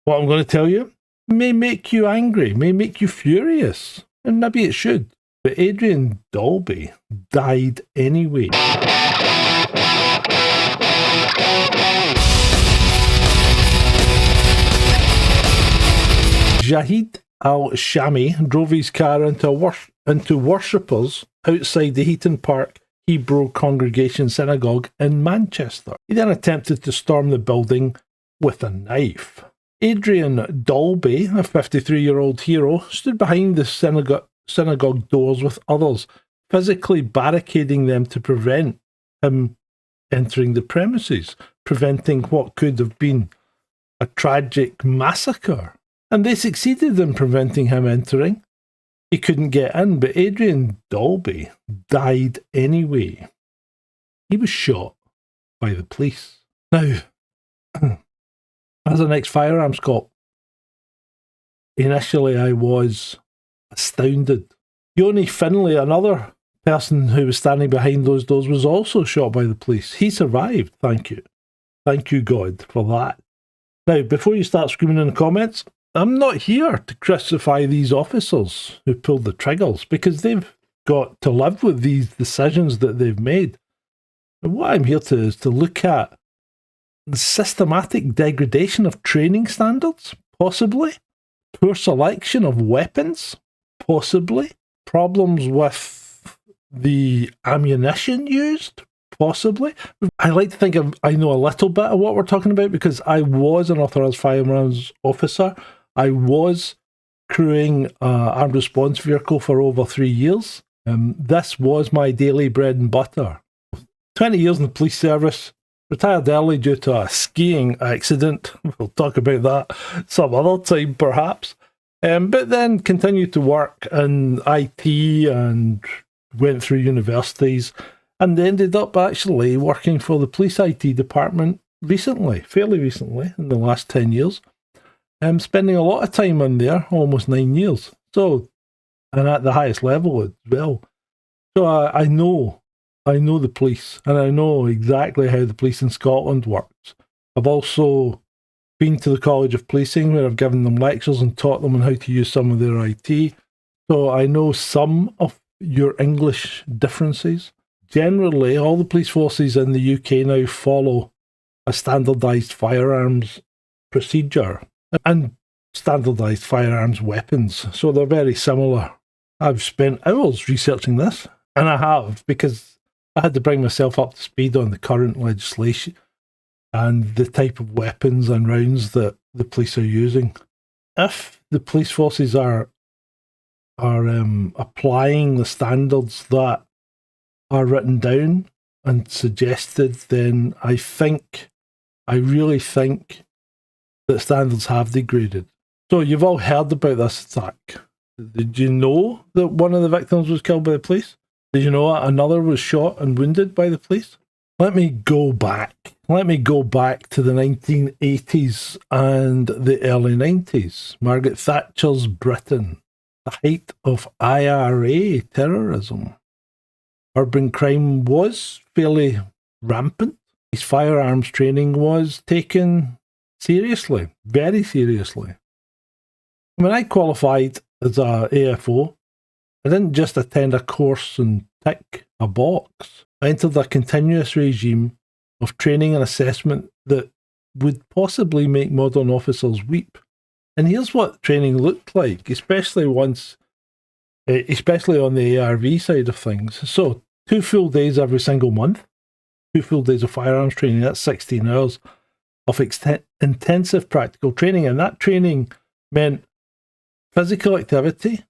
What I'm going to tell you may make you angry, may make you furious, and maybe it should. But Adrian Dolby died anyway. Jahid al-Shami drove his car into worshippers outside the Heaton Park Hebrew Congregation Synagogue in Manchester. He then attempted to storm the building with a knife. Adrian Dolby, a 53-year-old hero, stood behind the synagogue doors with others, physically barricading them to prevent him entering the premises, preventing what could have been a tragic massacre. And they succeeded in preventing him entering. He couldn't get in, but Adrian Dolby died anyway. He was shot by the police. Now, as an ex-firearms cop, initially I was astounded. Yoni Finley, another person who was standing behind those doors, was also shot by the police. He survived, thank you. Thank you, God, for that. Now, before you start screaming in the comments, I'm not here to crucify these officers who pulled the triggers, because they've got to live with these decisions that they've made. And what I'm here to is to look at the systematic degradation of training standards, possibly. Poor selection of weapons, possibly. Problems with the ammunition used, possibly. I like to think I know a little bit of what we're talking about, because I was an Authorized Firearms Officer. I was crewing an armed response vehicle for over 3 years. This was my daily bread and butter. 20 years in the police service, retired early due to a skiing accident. We'll talk about that some other time, perhaps. But then continued to work in IT and went through universities and ended up actually working for the police IT department recently, fairly recently, in the last 10 years. Spending a lot of time in there, almost 9 years. So, and at the highest level as well. So I know the police, and I know exactly how the police in Scotland works. I've also been to the College of Policing, where I've given them lectures and taught them on how to use some of their IT. So I know some of your English differences. Generally, all the police forces in the UK now follow a standardised firearms procedure and standardised firearms weapons. So they're very similar. I've spent hours researching this, and I have, because I had to bring myself up to speed on the current legislation and the type of weapons and rounds that the police are using. If the police forces are applying the standards that are written down and suggested, then I really think that standards have degraded. So you've all heard about this attack. Did you know that one of the victims was killed by the police? Did you know another was shot and wounded by the police? Let me go back to the 1980s and the early 90s. Margaret Thatcher's Britain, the height of IRA terrorism. Urban crime was fairly rampant. His firearms training was taken seriously, very seriously. When I qualified as a AFO, I didn't just attend a course and tick a box. I entered a continuous regime of training and assessment that would possibly make modern officers weep. And here's what training looked like, especially on the ARV side of things. So 2 full days every single month, 2 full days of firearms training, that's 16 hours of intensive practical training. And that training meant physical activity,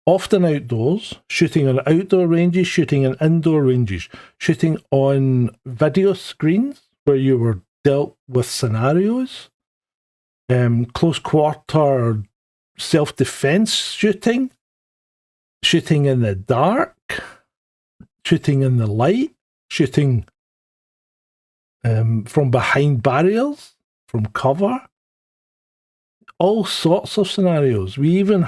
often outdoors, shooting on outdoor ranges, shooting in indoor ranges, shooting on video screens where you were dealt with scenarios, close quarter self-defense shooting, shooting in the dark, shooting in the light, shooting from behind barriers, from cover, all sorts of scenarios. We even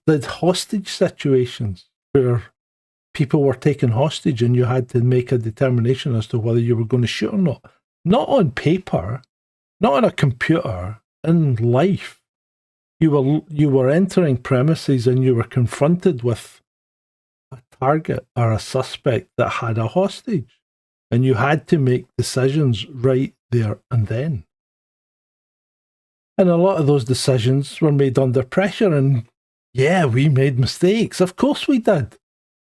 did hostage situations where people were taken hostage and you had to make a determination as to whether you were going to shoot or not. Not on paper, not on a computer, in life. You were entering premises and you were confronted with a target or a suspect that had a hostage, and you had to make decisions right there and then. And a lot of those decisions were made under pressure, and yeah, we made mistakes. Of course we did.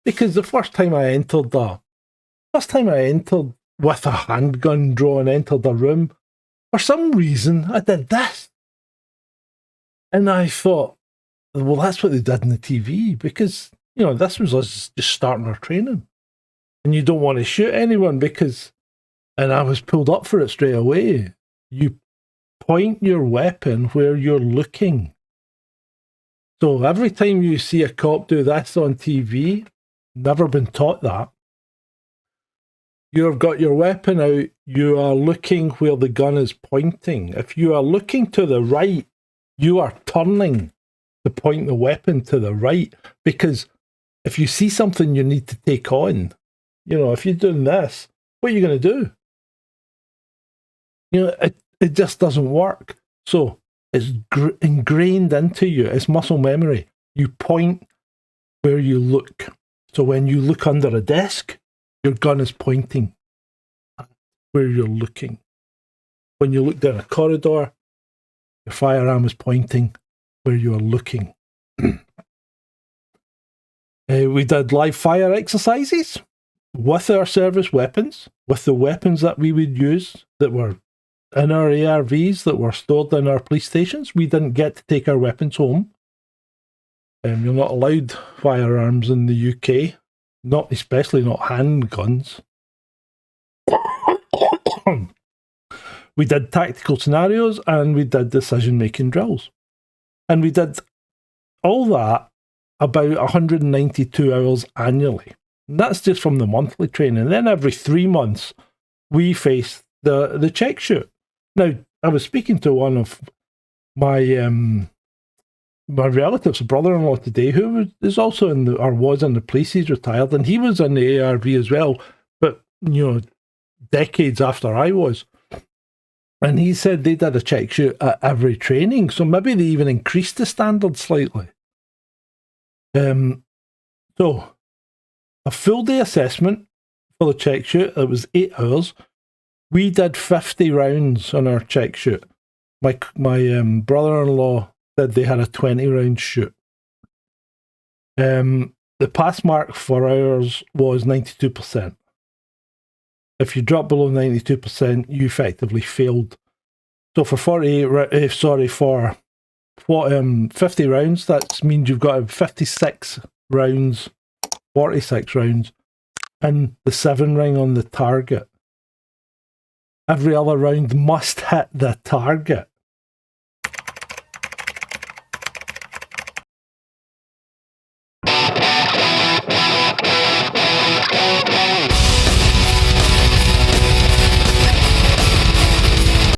Because the first time I entered with a handgun drawn, entered the room, for some reason I did this. And I thought, well, that's what they did in the TV, because, this was us just starting our training. And you don't want to shoot anyone and I was pulled up for it straight away. You point your weapon where you're looking. So every time you see a cop do this on TV, never been taught that. You've got your weapon out, you are looking where the gun is pointing. If you are looking to the right, you are turning to point the weapon to the right, because if you see something you need to take on, if you're doing this, what are you going to do? It just doesn't work. So it's ingrained into you. It's muscle memory. You point where you look. So when you look under a desk, your gun is pointing at where you're looking. When you look down a corridor, your firearm is pointing where you are looking. We did live fire exercises with our service weapons, with the weapons that we would use that were in our ARVs that were stored in our police stations. We didn't get to take our weapons home. You're not allowed firearms in the UK, especially not handguns. We did tactical scenarios and we did decision-making drills. And we did all that about 192 hours annually. And that's just from the monthly training. And then every 3 months, we faced the check shoot. Now, I was speaking to one of my relative's brother-in-law today, who is also was in the police. He's retired, and he was in the ARV as well, but decades after I was. And he said they did a check shoot at every training, so maybe they even increased the standard slightly. So a full day assessment for the check shoot. It was 8 hours. We did 50 rounds on our check shoot. My brother-in-law said they had a 20-round shoot. The pass mark for ours was 92%. If you drop below 92%, you effectively failed. So for 50 rounds, that means you've got 56 rounds, 46 rounds, and the 7 ring on the target. Every other round must hit the target.